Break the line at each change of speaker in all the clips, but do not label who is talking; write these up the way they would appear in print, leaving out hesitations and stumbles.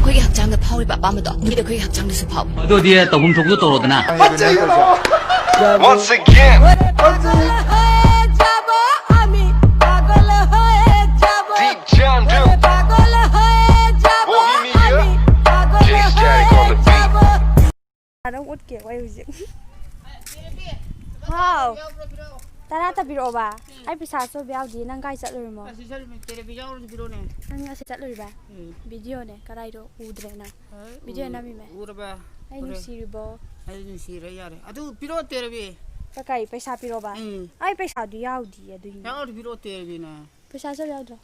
ꯑꯩꯈꯣꯏꯒꯤ ꯍꯛꯆꯥꯡꯗ ꯐꯥꯎꯔꯤꯕ ꯑꯄꯥꯝꯕꯗꯣ ꯅꯨꯄꯤꯗ ꯑꯩꯈꯣꯏꯒꯤ ꯍꯛꯆꯥꯡꯗꯁꯨ ꯐꯥꯎ
ꯑꯗꯨꯗꯤ ꯇꯧꯐꯝ ꯊꯣꯛꯄꯗꯣ ꯇꯧꯔꯣꯗꯅ
Once again. Deep John Doe. Bohemia. Jay Static on the beat.
Don't would get away with it. How? Tarata biroba. I pisa so bialdi nang guys at Lurimo. Nang at Luriba. Video ne, Caraido, Udrena. Video Namime.
Uraba.
I knew Siribo.
I didn't see Rayare. I do pilot therapy.
Pakai pesa piroba. I pesa do yaudi.
Now the pilot therapy.
Pesa so yaudo.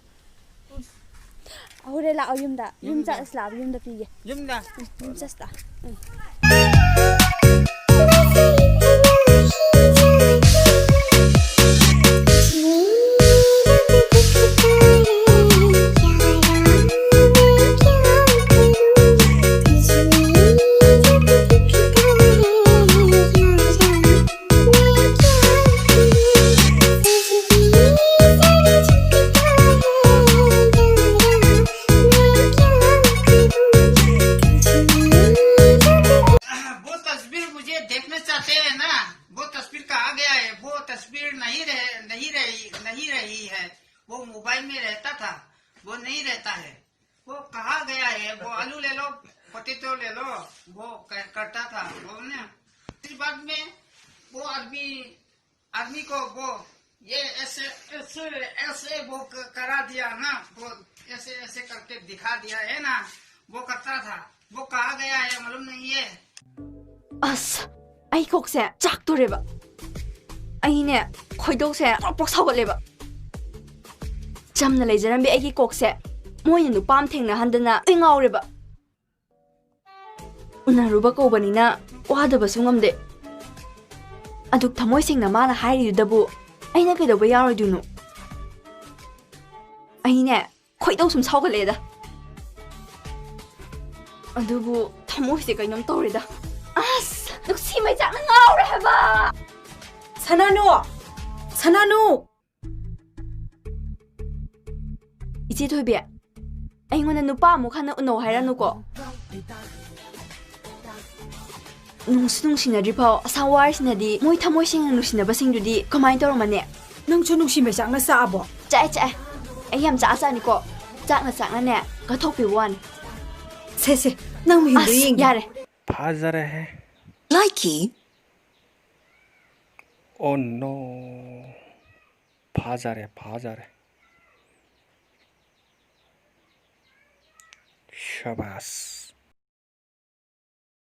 Ahurela Yumda. Yumda Slav, Yumda Pig.
Yumda.
Just that.
वो mobile में रहता था वो नहीं रहता है वो कहा गया है वो आलू ले लो पोटैटो ले लो वो करता था वो ना फिर बाद में वो आदमी को वो ये ऐसे ऐसे ऐसे वो करा दिया ना वो ऐसे ऐसे करके दिखा दिया है ना वो करता था वो कहा गया है मालूम नहीं है
अस आई कोक से चाक तोरेबा आई ने खोइदो से proper सावलेबा Jamna leijare be agi kokse moy nu pam thengna handana ingawreba unaruba ko banina wadaba sungamde aduk thamoi singna mana hairidabu aina kaidoba yaroidunu aine khoidau sum saugaleda adubu thamoi se kainom torida as nuksi mai jana ngawre haba sananu 이제 도비야. 아이고는 누빠 목하는 운노 하라누고. 뭉수뭉시나 리파오 사와르시나디 모이 타모싱 누시나바싱두디 그마인 떠로만네.
넌저 누시메 장나 싸보.
짜짜. 아이암 짜짜니고. 짝나 짝나네. 가톡비 원.
세세. 난 민두잉.
야래.
파자레 해.
Likey.
Oh no. 파자레. Shabas.